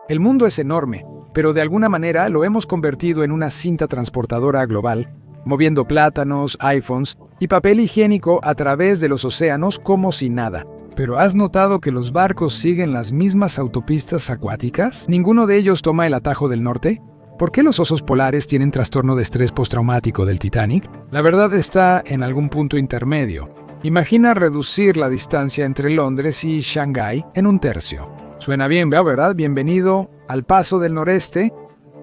El mundo es enorme, pero de alguna manera lo hemos convertido en una cinta transportadora global, moviendo plátanos, iPhones y papel higiénico a través de los océanos como si nada. ¿Pero has notado que los barcos siguen las mismas autopistas acuáticas? ¿Ninguno de ellos toma el atajo del norte? ¿Por qué los osos polares tienen trastorno de estrés postraumático del Titanic? La verdad está en algún punto intermedio. Imagina reducir la distancia entre Londres y Shanghái en un tercio. Suena bien, ¿verdad? Bienvenido al Paso del Noreste,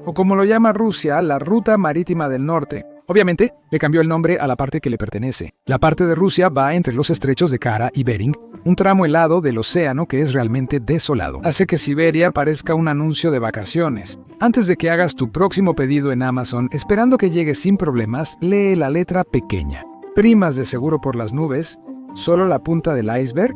o como lo llama Rusia, la Ruta Marítima del Norte. Obviamente, le cambió el nombre a la parte que le pertenece. La parte de Rusia va entre los estrechos de Kara y Bering, un tramo helado del océano que es realmente desolado. Hace que Siberia parezca un anuncio de vacaciones. Antes de que hagas tu próximo pedido en Amazon, esperando que llegue sin problemas, lee la letra pequeña. Primas de seguro por las nubes, solo la punta del iceberg.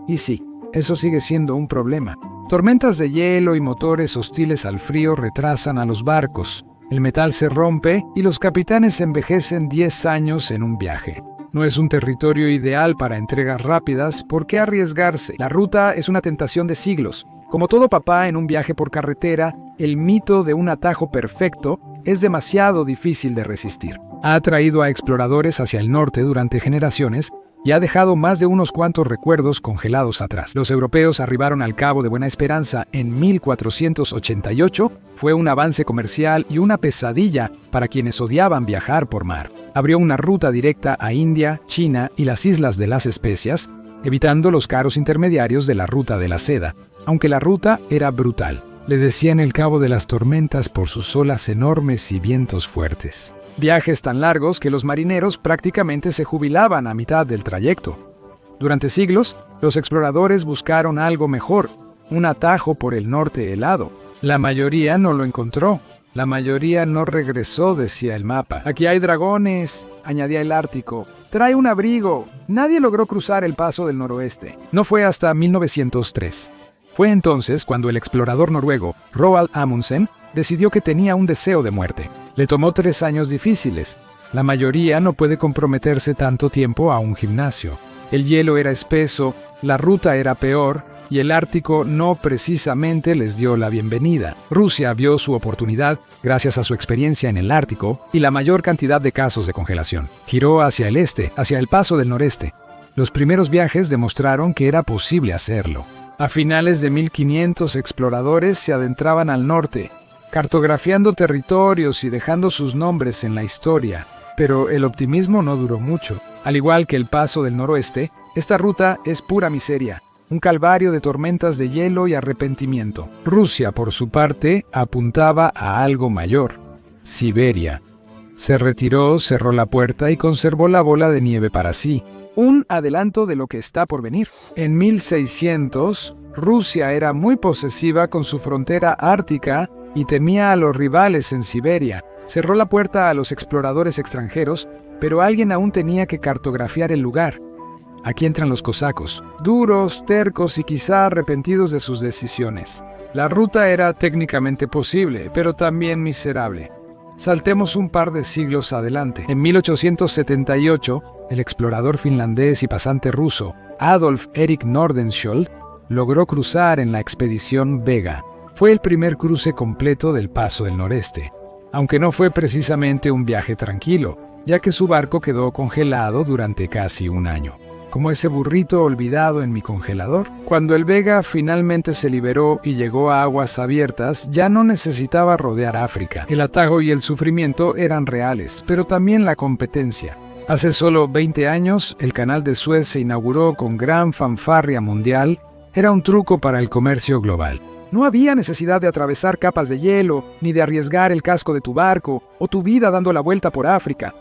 Y sí, eso sigue siendo un problema. Tormentas de hielo y motores hostiles al frío retrasan a los barcos. El metal se rompe y los capitanes envejecen 10 años en un viaje. No es un territorio ideal para entregas rápidas. ¿Por qué arriesgarse? La ruta es una tentación de siglos. Como todo papá en un viaje por carretera, el mito de un atajo perfecto es demasiado difícil de resistir. Ha atraído a exploradores hacia el norte durante generaciones y ha dejado más de unos cuantos recuerdos congelados atrás. Los europeos arribaron al Cabo de Buena Esperanza en 1488, fue un avance comercial y una pesadilla para quienes odiaban viajar por mar. Abrió una ruta directa a India, China y las Islas de las Especias, evitando los caros intermediarios de la Ruta de la Seda, aunque la ruta era brutal. Le decían el Cabo de las Tormentas por sus olas enormes y vientos fuertes. Viajes tan largos que los marineros prácticamente se jubilaban a mitad del trayecto. Durante siglos, los exploradores buscaron algo mejor, un atajo por el norte helado. La mayoría no lo encontró. La mayoría no regresó, decía el mapa. Aquí hay dragones, añadía el Ártico. Trae un abrigo. Nadie logró cruzar el Paso del Noroeste. No fue hasta 1903. Fue entonces cuando el explorador noruego Roald Amundsen decidió que tenía un deseo de muerte. Le tomó 3 años difíciles. La mayoría no puede comprometerse tanto tiempo a un gimnasio. El hielo era espeso, la ruta era peor, y el Ártico no precisamente les dio la bienvenida. Rusia vio su oportunidad gracias a su experiencia en el Ártico y la mayor cantidad de casos de congelación. Giró hacia el este, hacia el Paso del Noreste. Los primeros viajes demostraron que era posible hacerlo. A finales de 1500 exploradores se adentraban al norte, cartografiando territorios y dejando sus nombres en la historia. Pero el optimismo no duró mucho. Al igual que el Paso del Noroeste, esta ruta es pura miseria, un calvario de tormentas de hielo y arrepentimiento. Rusia, por su parte, apuntaba a algo mayor: Siberia. Se retiró, cerró la puerta y conservó la bola de nieve para sí. Un adelanto de lo que está por venir. En 1600, Rusia era muy posesiva con su frontera ártica y temía a los rivales en Siberia. Cerró la puerta a los exploradores extranjeros, pero alguien aún tenía que cartografiar el lugar. Aquí entran los cosacos, duros, tercos y quizá arrepentidos de sus decisiones. La ruta era técnicamente posible, pero también miserable. Saltemos un par de siglos adelante. En 1878, el explorador finlandés y pasante ruso Adolf Erik Nordenskjöld logró cruzar en la expedición Vega. Fue el primer cruce completo del Paso del Noreste, aunque no fue precisamente un viaje tranquilo, ya que su barco quedó congelado durante casi un año. Como ese burrito olvidado en mi congelador. Cuando el Vega finalmente se liberó y llegó a aguas abiertas, ya no necesitaba rodear África. El atajo y el sufrimiento eran reales, pero también la competencia. Hace solo 20 años, el Canal de Suez se inauguró con gran fanfarria mundial. Era un truco para el comercio global. No había necesidad de atravesar capas de hielo, ni de arriesgar el casco de tu barco, o tu vida dando la vuelta por África.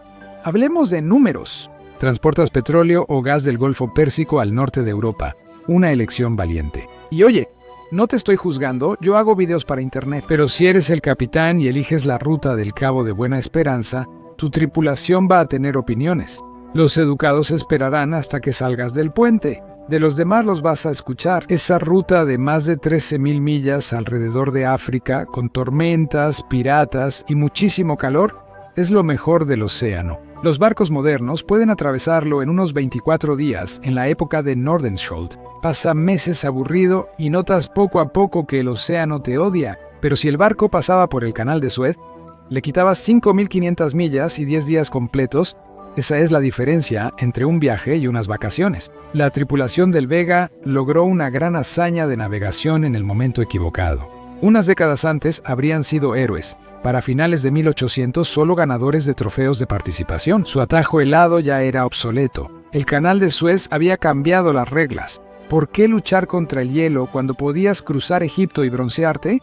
Hablemos de números. Transportas petróleo o gas del Golfo Pérsico al norte de Europa. Una elección valiente. Y oye, no te estoy juzgando, yo hago videos para internet. Pero si eres el capitán y eliges la ruta del Cabo de Buena Esperanza, tu tripulación va a tener opiniones. Los educados esperarán hasta que salgas del puente. De los demás los vas a escuchar. Esa ruta de más de 13,000 millas alrededor de África, con tormentas, piratas y muchísimo calor, es lo mejor del océano. Los barcos modernos pueden atravesarlo en unos 24 días en la época de Nordenskjöld. Pasa meses aburrido y notas poco a poco que el océano te odia, pero si el barco pasaba por el canal de Suez, le quitabas 5.500 millas y 10 días completos. Esa es la diferencia entre un viaje y unas vacaciones. La tripulación del Vega logró una gran hazaña de navegación en el momento equivocado. Unas décadas antes habrían sido héroes. Para finales de 1800 solo ganadores de trofeos de participación. Su atajo helado ya era obsoleto. El canal de Suez había cambiado las reglas. ¿Por qué luchar contra el hielo cuando podías cruzar Egipto y broncearte?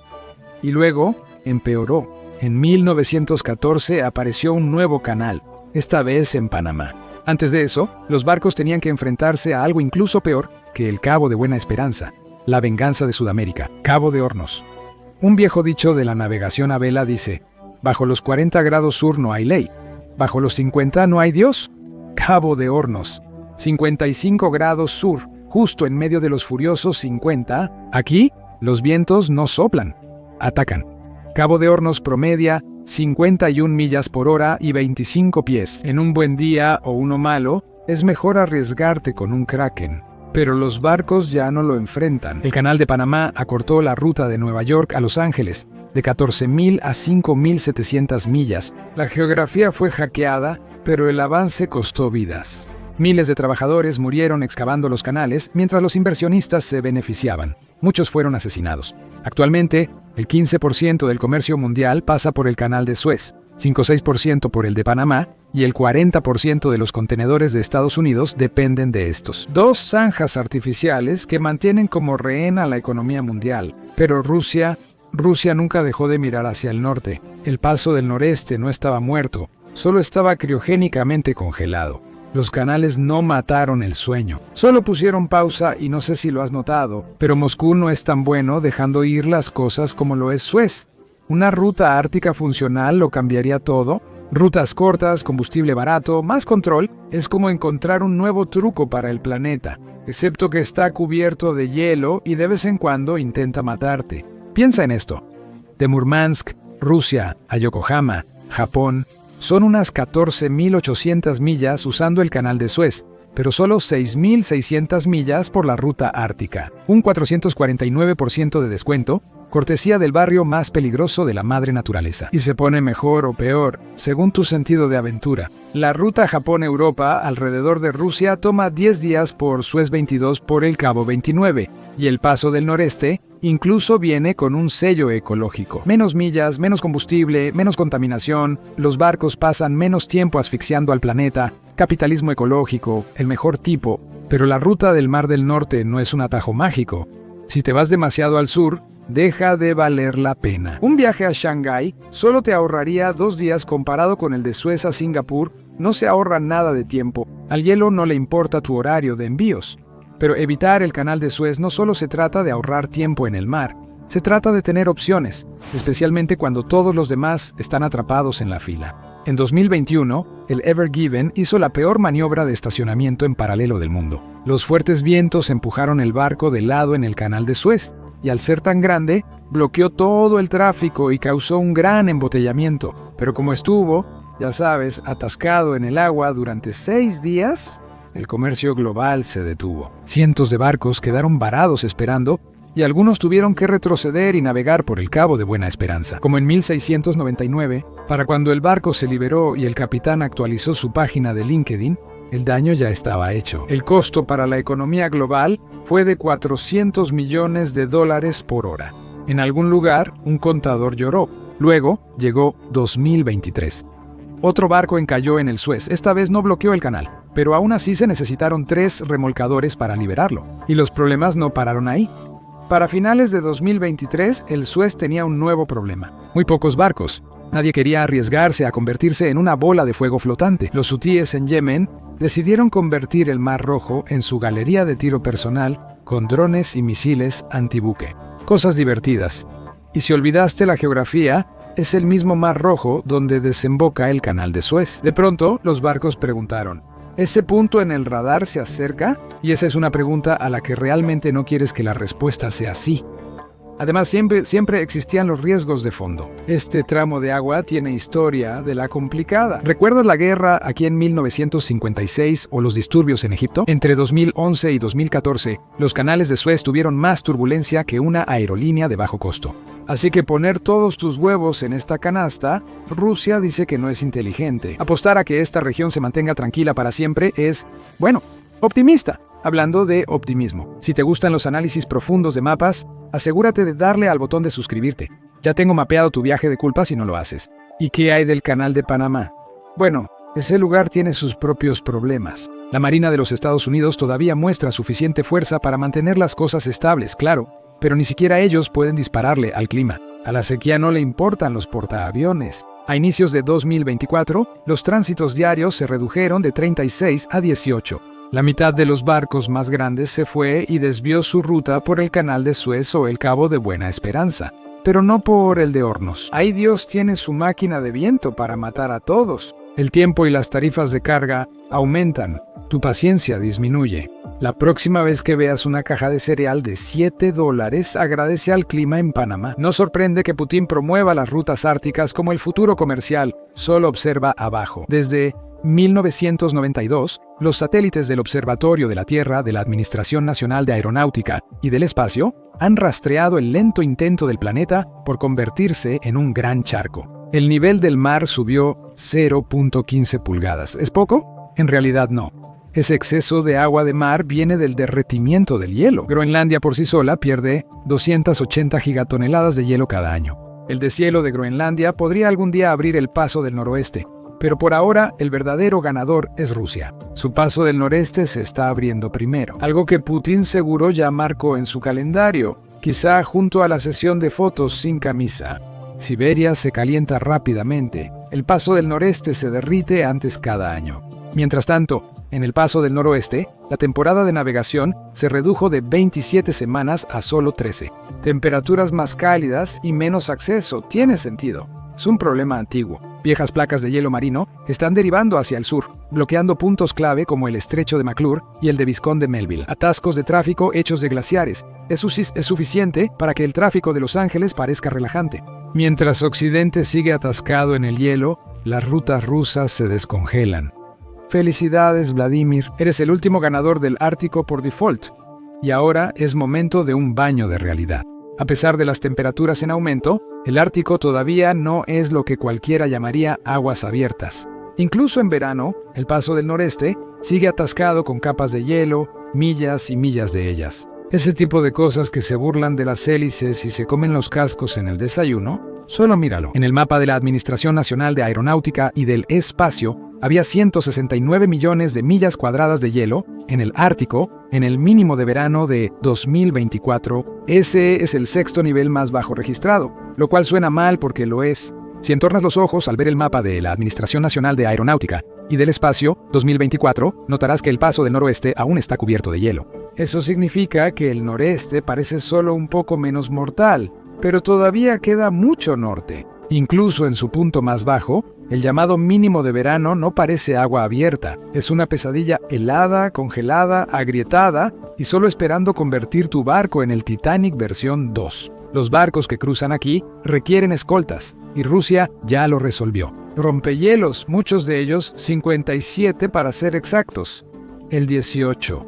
Y luego empeoró. En 1914 apareció un nuevo canal, esta vez en Panamá. Antes de eso, los barcos tenían que enfrentarse a algo incluso peor que el Cabo de Buena Esperanza, la venganza de Sudamérica, Cabo de Hornos. Un viejo dicho de la navegación a vela dice: bajo los 40 grados sur no hay ley, bajo los 50 no hay Dios. Cabo de Hornos, 55 grados sur, justo en medio de los furiosos 50, aquí los vientos no soplan, atacan. Cabo de Hornos promedia 51 millas por hora y 25 pies. En un buen día o uno malo, es mejor arriesgarte con un kraken. Pero los barcos ya no lo enfrentan. El canal de Panamá acortó la ruta de Nueva York a Los Ángeles, de 14.000 a 5.700 millas. La geografía fue hackeada, pero el avance costó vidas. Miles de trabajadores murieron excavando los canales, mientras los inversionistas se beneficiaban. Muchos fueron asesinados. Actualmente, el 15% del comercio mundial pasa por el canal de Suez, 5-6% por el de Panamá, y el 40% de los contenedores de Estados Unidos dependen de estos. Dos zanjas artificiales que mantienen como rehén a la economía mundial. Pero Rusia nunca dejó de mirar hacia el norte. El paso del noreste no estaba muerto, solo estaba criogénicamente congelado. Los canales no mataron el sueño, solo pusieron pausa y no sé si lo has notado, pero Moscú no es tan bueno dejando ir las cosas como lo es Suez. Una ruta ártica funcional lo cambiaría todo. Rutas cortas, combustible barato, más control, es como encontrar un nuevo truco para el planeta, excepto que está cubierto de hielo y de vez en cuando intenta matarte. Piensa en esto. De Murmansk, Rusia, a Yokohama, Japón, son unas 14.800 millas usando el canal de Suez, pero solo 6.600 millas por la ruta ártica. Un 449% de descuento, cortesía del barrio más peligroso de la madre naturaleza. Y se pone mejor o peor, según tu sentido de aventura. La ruta Japón-Europa alrededor de Rusia toma 10 días por Suez 22 por el Cabo 29, y el paso del noreste incluso viene con un sello ecológico. Menos millas, menos combustible, menos contaminación, los barcos pasan menos tiempo asfixiando al planeta, capitalismo ecológico, el mejor tipo. Pero la ruta del Mar del Norte no es un atajo mágico. Si te vas demasiado al sur, deja de valer la pena. Un viaje a Shanghái solo te ahorraría 2 días comparado con el de Suez a Singapur. No se ahorra nada de tiempo. Al hielo no le importa tu horario de envíos. Pero evitar el canal de Suez no solo se trata de ahorrar tiempo en el mar, se trata de tener opciones, especialmente cuando todos los demás están atrapados en la fila. En 2021, el Ever Given hizo la peor maniobra de estacionamiento en paralelo del mundo. Los fuertes vientos empujaron el barco de lado en el canal de Suez, y al ser tan grande, bloqueó todo el tráfico y causó un gran embotellamiento. Pero como estuvo, ya sabes, atascado en el agua durante 6 días, el comercio global se detuvo. Cientos de barcos quedaron varados esperando, y algunos tuvieron que retroceder y navegar por el Cabo de Buena Esperanza. Como en 1699, para cuando el barco se liberó y el capitán actualizó su página de LinkedIn, el daño ya estaba hecho. El costo para la economía global fue de $400 millones por hora. En algún lugar, un contador lloró. Luego llegó 2023. Otro barco encalló en el Suez. Esta vez no bloqueó el canal, pero aún así se necesitaron 3 remolcadores para liberarlo. Y los problemas no pararon ahí. Para finales de 2023, el Suez tenía un nuevo problema. Muy pocos barcos. Nadie quería arriesgarse a convertirse en una bola de fuego flotante. Los hutíes en Yemen decidieron convertir el Mar Rojo en su galería de tiro personal con drones y misiles antibuque. Cosas divertidas. Y si olvidaste la geografía, es el mismo Mar Rojo donde desemboca el canal de Suez. De pronto, los barcos preguntaron: ¿ese punto en el radar se acerca? Y esa es una pregunta a la que realmente no quieres que la respuesta sea sí. Además, siempre existían los riesgos de fondo. Este tramo de agua tiene historia de la complicada. ¿Recuerdas la guerra aquí en 1956 o los disturbios en Egipto? Entre 2011 y 2014, los canales de Suez tuvieron más turbulencia que una aerolínea de bajo costo. Así que poner todos tus huevos en esta canasta, Rusia dice que no es inteligente. Apostar a que esta región se mantenga tranquila para siempre es, bueno, optimista. Hablando de optimismo, si te gustan los análisis profundos de mapas, asegúrate de darle al botón de suscribirte. Ya tengo mapeado tu viaje de culpa si no lo haces. ¿Y qué hay del Canal de Panamá? Bueno, ese lugar tiene sus propios problemas. La Marina de los Estados Unidos todavía muestra suficiente fuerza para mantener las cosas estables, claro, pero ni siquiera ellos pueden dispararle al clima. A la sequía no le importan los portaaviones. A inicios de 2024, los tránsitos diarios se redujeron de 36 a 18. La mitad de los barcos más grandes se fue y desvió su ruta por el Canal de Suez o el Cabo de Buena Esperanza, pero no por el de Hornos. Ahí Dios tiene su máquina de viento para matar a todos. El tiempo y las tarifas de carga aumentan, tu paciencia disminuye. La próxima vez que veas una caja de cereal de $7, agradece al clima en Panamá. No sorprende que Putin promueva las rutas árticas como el futuro comercial, solo observa abajo. Desde 1992, los satélites del Observatorio de la Tierra de la Administración Nacional de Aeronáutica y del Espacio han rastreado el lento intento del planeta por convertirse en un gran charco. El nivel del mar subió 0.15 pulgadas. ¿Es poco? En realidad no. Ese exceso de agua de mar viene del derretimiento del hielo. Groenlandia por sí sola pierde 280 gigatoneladas de hielo cada año. El deshielo de Groenlandia podría algún día abrir el paso del noroeste. Pero por ahora, el verdadero ganador es Rusia. Su paso del noreste se está abriendo primero, algo que Putin seguro ya marcó en su calendario, quizá junto a la sesión de fotos sin camisa. Siberia se calienta rápidamente. El paso del noreste se derrite antes cada año. Mientras tanto, en el paso del noroeste, la temporada de navegación se redujo de 27 semanas a solo 13. Temperaturas más cálidas y menos acceso. Tiene sentido. Es un problema antiguo. Viejas placas de hielo marino están derivando hacia el sur, bloqueando puntos clave como el estrecho de McClure y el de Visconde Melville. Atascos de tráfico hechos de glaciares. Es suficiente para que el tráfico de Los Ángeles parezca relajante. Mientras Occidente sigue atascado en el hielo, las rutas rusas se descongelan. Felicidades, Vladimir. Eres el último ganador del Ártico por default. Y ahora es momento de un baño de realidad. A pesar de las temperaturas en aumento, el Ártico todavía no es lo que cualquiera llamaría aguas abiertas. Incluso en verano, el paso del noreste sigue atascado con capas de hielo, millas y millas de ellas. Ese tipo de cosas que se burlan de las hélices y se comen los cascos en el desayuno, solo míralo. En el mapa de la Administración Nacional de Aeronáutica y del Espacio, había 169 millones de millas cuadradas de hielo en el Ártico en el mínimo de verano de 2024. Ese es el sexto nivel más bajo registrado, lo cual suena mal porque lo es. Si entornas los ojos al ver el mapa de la Administración Nacional de Aeronáutica y del Espacio 2024, notarás que el paso del noroeste aún está cubierto de hielo. Eso significa que el noreste parece solo un poco menos mortal, pero todavía queda mucho norte. Incluso en su punto más bajo, el llamado mínimo de verano no parece agua abierta. Es una pesadilla helada, congelada, agrietada y solo esperando convertir tu barco en el Titanic versión 2. Los barcos que cruzan aquí requieren escoltas y Rusia ya lo resolvió. Rompehielos, muchos de ellos 57 para ser exactos. El 18.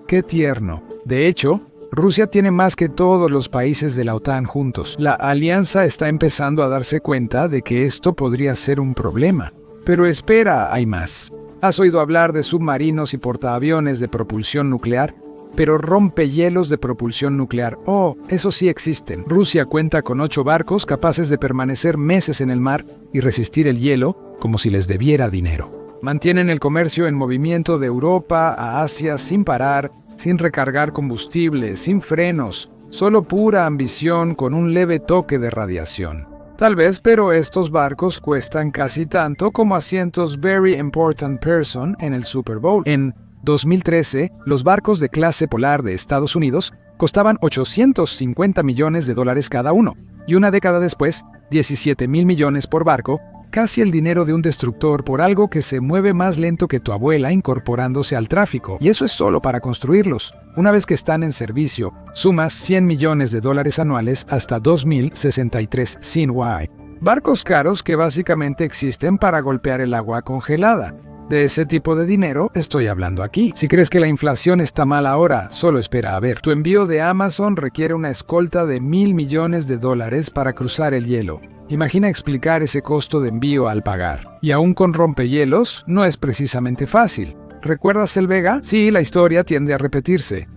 ¡Qué tierno! De hecho, Rusia tiene más que todos los países de la OTAN juntos. La alianza está empezando a darse cuenta de que esto podría ser un problema. Pero espera, hay más. ¿Has oído hablar de submarinos y portaaviones de propulsión nuclear? Pero rompehielos de propulsión nuclear. Oh, eso sí existen. Rusia cuenta con 8 barcos capaces de permanecer meses en el mar y resistir el hielo como si les debiera dinero. Mantienen el comercio en movimiento de Europa a Asia sin parar, sin recargar combustible, sin frenos, solo pura ambición con un leve toque de radiación. Tal vez, pero estos barcos cuestan casi tanto como asientos Very Important Person en el Super Bowl. En 2013, los barcos de clase polar de Estados Unidos costaban $850 millones cada uno, y una década después, 17,000 millones por barco, casi el dinero de un destructor por algo que se mueve más lento que tu abuela incorporándose al tráfico. Y eso es solo para construirlos. Una vez que están en servicio, sumas $100 millones anuales hasta 2063 sin Y. Barcos caros que básicamente existen para golpear el agua congelada. De ese tipo de dinero estoy hablando aquí. Si crees que la inflación está mal ahora, solo espera a ver. Tu envío de Amazon requiere una escolta de $1.000 millones para cruzar el hielo. Imagina explicar ese costo de envío al pagar. Y aún con rompehielos, no es precisamente fácil. ¿Recuerdas el Vega? Sí, la historia tiende a repetirse.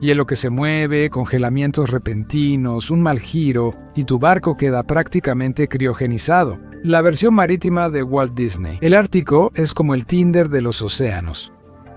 Hielo que se mueve, congelamientos repentinos, un mal giro, y tu barco queda prácticamente criogenizado. La versión marítima de Walt Disney. El Ártico es como el Tinder de los océanos.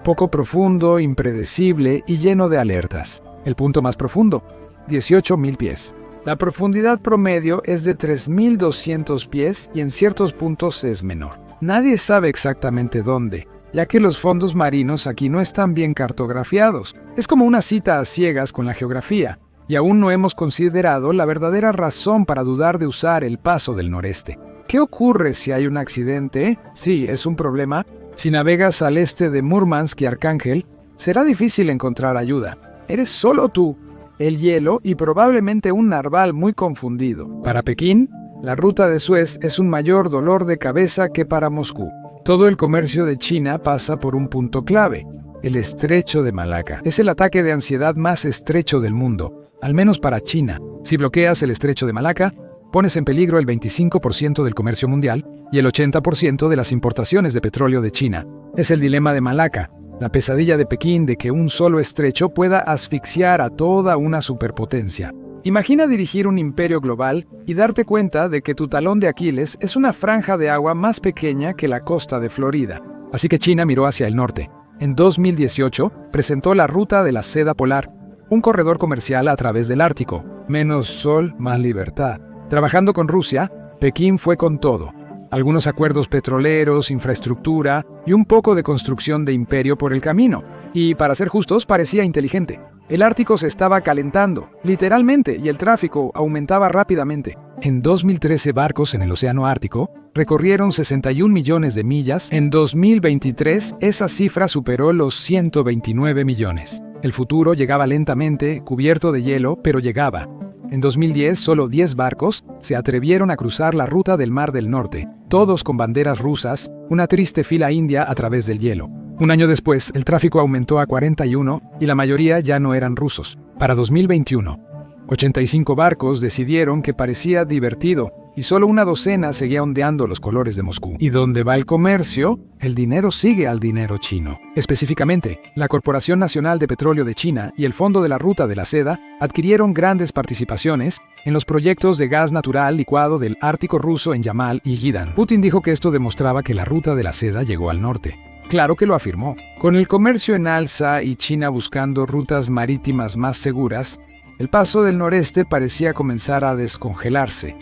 Poco profundo, impredecible y lleno de alertas. El punto más profundo, 18.000 pies. La profundidad promedio es de 3.200 pies y en ciertos puntos es menor. Nadie sabe exactamente dónde, ya que los fondos marinos aquí no están bien cartografiados. Es como una cita a ciegas con la geografía, y aún no hemos considerado la verdadera razón para dudar de usar el paso del noreste. ¿Qué ocurre si hay un accidente? Sí, es un problema. Si navegas al este de Murmansk y Arcángel, será difícil encontrar ayuda. Eres solo tú, el hielo y probablemente un narval muy confundido. Para Pekín, la ruta de Suez es un mayor dolor de cabeza que para Moscú. Todo el comercio de China pasa por un punto clave, el Estrecho de Malaca. Es el ataque de ansiedad más estrecho del mundo, al menos para China. Si bloqueas el Estrecho de Malaca, pones en peligro el 25% del comercio mundial y el 80% de las importaciones de petróleo de China. Es el dilema de Malaca, la pesadilla de Pekín de que un solo estrecho pueda asfixiar a toda una superpotencia. Imagina dirigir un imperio global y darte cuenta de que tu talón de Aquiles es una franja de agua más pequeña que la costa de Florida. Así que China miró hacia el norte. En 2018 presentó la Ruta de la Seda Polar, un corredor comercial a través del Ártico. Menos sol, más libertad. Trabajando con Rusia, Pekín fue con todo. Algunos acuerdos petroleros, infraestructura y un poco de construcción de imperio por el camino. Y, para ser justos, parecía inteligente. El Ártico se estaba calentando, literalmente, y el tráfico aumentaba rápidamente. En 2013, barcos en el Océano Ártico recorrieron 61 millones de millas. En 2023, esa cifra superó los 129 millones. El futuro llegaba lentamente, cubierto de hielo, pero llegaba. En 2010, solo 10 barcos se atrevieron a cruzar la ruta del Mar del Norte, todos con banderas rusas, una triste fila india a través del hielo. Un año después, el tráfico aumentó a 41 y la mayoría ya no eran rusos. Para 2021, 85 barcos decidieron que parecía divertido y solo una docena seguía ondeando los colores de Moscú. Y donde va el comercio, el dinero sigue al dinero chino. Específicamente, la Corporación Nacional de Petróleo de China y el Fondo de la Ruta de la Seda adquirieron grandes participaciones en los proyectos de gas natural licuado del Ártico ruso en Yamal y Gidan. Putin dijo que esto demostraba que la Ruta de la Seda llegó al norte. Claro que lo afirmó. Con el comercio en alza y China buscando rutas marítimas más seguras, el paso del noreste parecía comenzar a descongelarse.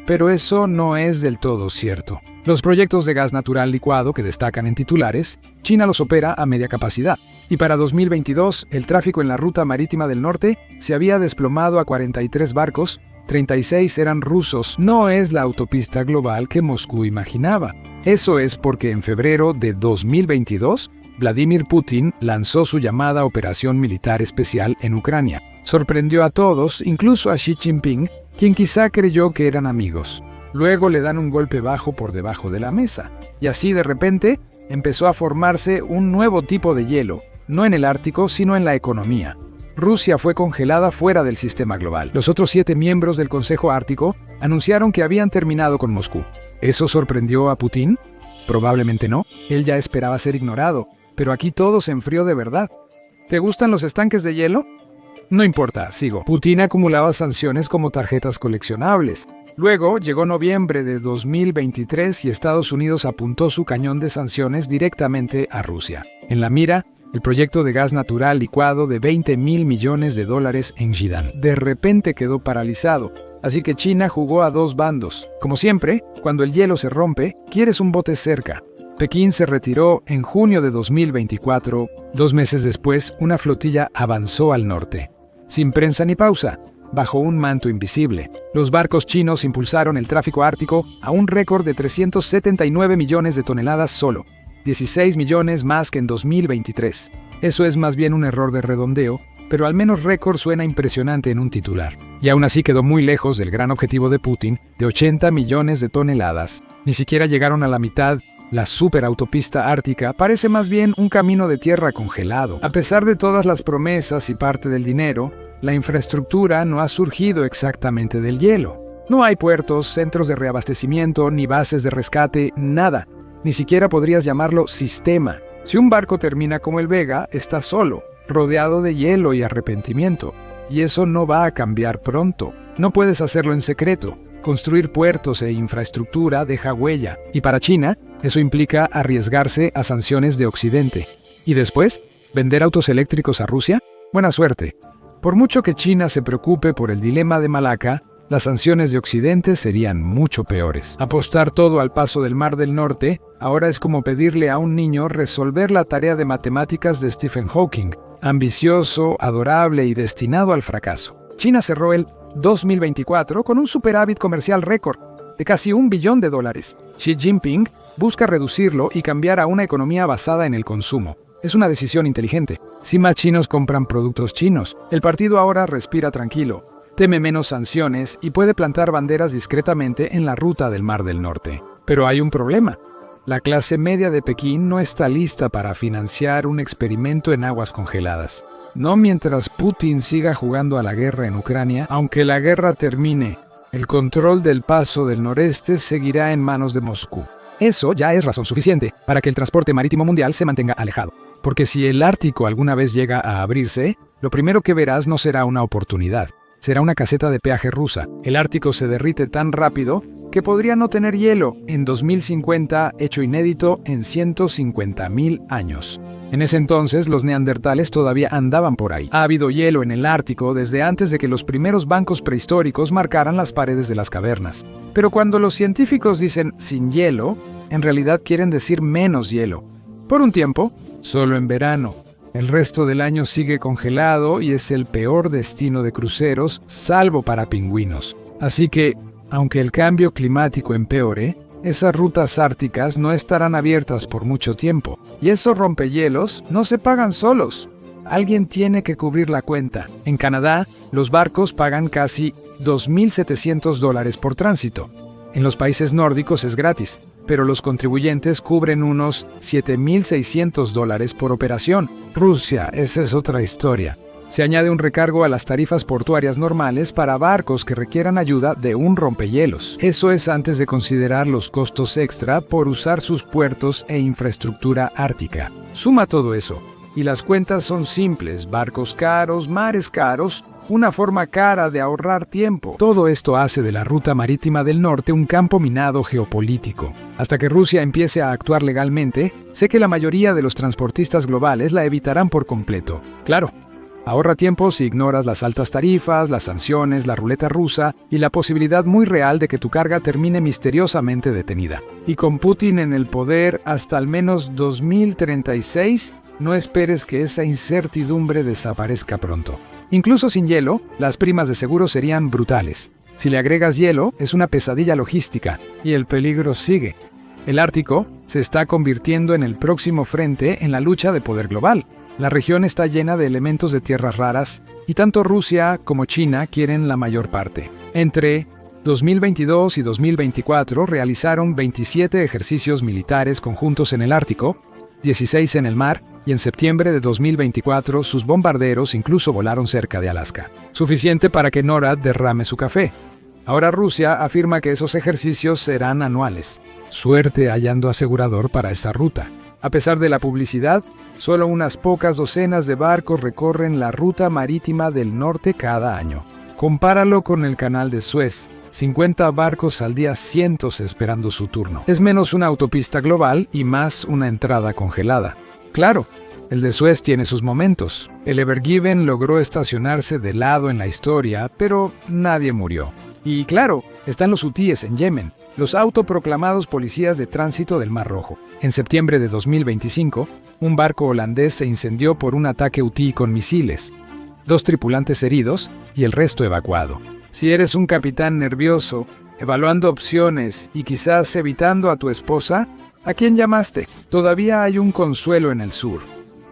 Pero eso no es del todo cierto. Los proyectos de gas natural licuado que destacan en titulares, China los opera a media capacidad. Y para 2022, el tráfico en la ruta marítima del norte se había desplomado a 43 barcos, 36 eran rusos. No es la autopista global que Moscú imaginaba. Eso es porque en febrero de 2022, Vladimir Putin lanzó su llamada Operación Militar Especial en Ucrania. Sorprendió a todos, incluso a Xi Jinping, quien quizá creyó que eran amigos. Luego le dan un golpe bajo por debajo de la mesa. Y así de repente empezó a formarse un nuevo tipo de hielo, no en el Ártico, sino en la economía. Rusia fue congelada fuera del sistema global. Los otros 7 miembros del Consejo Ártico anunciaron que habían terminado con Moscú. ¿Eso sorprendió a Putin? Probablemente no. Él ya esperaba ser ignorado, pero aquí todo se enfrió de verdad. ¿Te gustan los estanques de hielo? No importa, sigo. Putin acumulaba sanciones como tarjetas coleccionables. Luego llegó noviembre de 2023 y Estados Unidos apuntó su cañón de sanciones directamente a Rusia. En la mira, el proyecto de gas natural licuado de $20.000 millones en Gidan. De repente quedó paralizado, así que China jugó a dos bandos. Como siempre, cuando el hielo se rompe, quieres un bote cerca. Pekín se retiró en junio de 2024. 2 meses después, una flotilla avanzó al norte. Sin prensa ni pausa, bajo un manto invisible. Los barcos chinos impulsaron el tráfico ártico a un récord de 379 millones de toneladas solo, 16 millones más que en 2023. Eso es más bien un error de redondeo, pero al menos récord suena impresionante en un titular. Y aún así quedó muy lejos del gran objetivo de Putin de 80 millones de toneladas. Ni siquiera llegaron a la mitad. La superautopista ártica parece más bien un camino de tierra congelado. A pesar de todas las promesas y parte del dinero, la infraestructura no ha surgido exactamente del hielo. No hay puertos, centros de reabastecimiento, ni bases de rescate, nada. Ni siquiera podrías llamarlo sistema. Si un barco termina como el Vega, está solo, rodeado de hielo y arrepentimiento. Y eso no va a cambiar pronto. No puedes hacerlo en secreto. Construir puertos e infraestructura deja huella. Y para China, eso implica arriesgarse a sanciones de Occidente. ¿Y después? ¿Vender autos eléctricos a Rusia? Buena suerte. Por mucho que China se preocupe por el dilema de Malaca, las sanciones de Occidente serían mucho peores. Apostar todo al paso del Mar del Norte ahora es como pedirle a un niño resolver la tarea de matemáticas de Stephen Hawking, ambicioso, adorable y destinado al fracaso. China cerró el 2024 con un superávit comercial récord de casi $1 billón. Xi Jinping busca reducirlo y cambiar a una economía basada en el consumo. Es una decisión inteligente. Si más chinos compran productos chinos, el partido ahora respira tranquilo, teme menos sanciones y puede plantar banderas discretamente en la ruta del Mar del Norte. Pero hay un problema. La clase media de Pekín no está lista para financiar un experimento en aguas congeladas. No mientras Putin siga jugando a la guerra en Ucrania, aunque la guerra termine, el control del paso del noreste seguirá en manos de Moscú. Eso ya es razón suficiente para que el transporte marítimo mundial se mantenga alejado. Porque si el Ártico alguna vez llega a abrirse, lo primero que verás no será una oportunidad, será una caseta de peaje rusa. El Ártico se derrite tan rápido que podría no tener hielo en 2050, hecho inédito en 150.000 años. En ese entonces, los neandertales todavía andaban por ahí. Ha habido hielo en el Ártico desde antes de que los primeros bancos prehistóricos marcaran las paredes de las cavernas. Pero cuando los científicos dicen sin hielo, en realidad quieren decir menos hielo. Por un tiempo, solo en verano. El resto del año sigue congelado y es el peor destino de cruceros, salvo para pingüinos. Así que, aunque el cambio climático empeore, esas rutas árticas no estarán abiertas por mucho tiempo. Y esos rompehielos no se pagan solos. Alguien tiene que cubrir la cuenta. En Canadá, los barcos pagan casi $2.700 por tránsito. En los países nórdicos es gratis, pero los contribuyentes cubren unos $7.600 por operación. Rusia, esa es otra historia. Se añade un recargo a las tarifas portuarias normales para barcos que requieran ayuda de un rompehielos. Eso es antes de considerar los costos extra por usar sus puertos e infraestructura ártica. Suma todo eso, y las cuentas son simples: barcos caros, mares caros, una forma cara de ahorrar tiempo. Todo esto hace de la ruta marítima del norte un campo minado geopolítico. Hasta que Rusia empiece a actuar legalmente, sé que la mayoría de los transportistas globales la evitarán por completo. Claro, ahorra tiempo si ignoras las altas tarifas, las sanciones, la ruleta rusa y la posibilidad muy real de que tu carga termine misteriosamente detenida. Y con Putin en el poder hasta al menos 2036, no esperes que esa incertidumbre desaparezca pronto. Incluso sin hielo, las primas de seguro serían brutales. Si le agregas hielo, es una pesadilla logística, y el peligro sigue. El Ártico se está convirtiendo en el próximo frente en la lucha de poder global. La región está llena de elementos de tierras raras, y tanto Rusia como China quieren la mayor parte. Entre 2022 y 2024 realizaron 27 ejercicios militares conjuntos en el Ártico, 16 en el mar, y en septiembre de 2024 sus bombarderos incluso volaron cerca de Alaska. Suficiente para que NORAD derrame su café. Ahora Rusia afirma que esos ejercicios serán anuales. Suerte hallando asegurador para esa ruta. A pesar de la publicidad, solo unas pocas docenas de barcos recorren la ruta marítima del norte cada año. Compáralo con el canal de Suez. 50 barcos al día, cientos esperando su turno. Es menos una autopista global y más una entrada congelada. Claro, el de Suez tiene sus momentos. El Ever Given logró estacionarse de lado en la historia, pero nadie murió. Y claro, están los hutíes en Yemen, los autoproclamados policías de tránsito del Mar Rojo. En septiembre de 2025, un barco holandés se incendió por un ataque hutí con misiles. 2 tripulantes heridos y el resto evacuado. Si eres un capitán nervioso, evaluando opciones y quizás evitando a tu esposa, ¿a quién llamaste? Todavía hay un consuelo en el sur.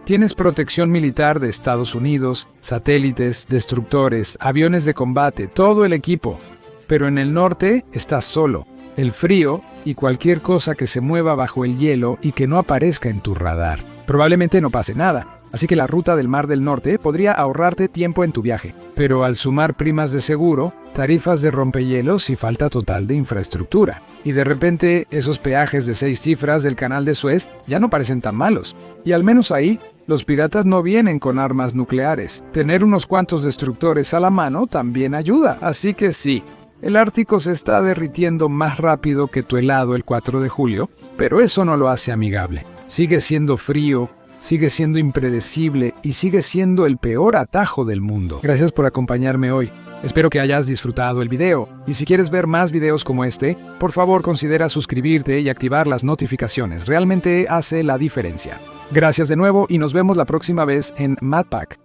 Tienes protección militar de Estados Unidos, satélites, destructores, aviones de combate, todo el equipo. Pero en el norte estás solo. El frío y cualquier cosa que se mueva bajo el hielo y que no aparezca en tu radar. Probablemente no pase nada, así que la ruta del Mar del Norte podría ahorrarte tiempo en tu viaje. Pero al sumar primas de seguro, tarifas de rompehielos y falta total de infraestructura. Y de repente esos peajes de 6 cifras del canal de Suez ya no parecen tan malos. Y al menos ahí, los piratas no vienen con armas nucleares. Tener unos cuantos destructores a la mano también ayuda, así que sí. El Ártico se está derritiendo más rápido que tu helado el 4 de julio, pero eso no lo hace amigable. Sigue siendo frío, sigue siendo impredecible y sigue siendo el peor atajo del mundo. Gracias por acompañarme hoy. Espero que hayas disfrutado el video. Y si quieres ver más videos como este, por favor considera suscribirte y activar las notificaciones. Realmente hace la diferencia. Gracias de nuevo y nos vemos la próxima vez en MatPack.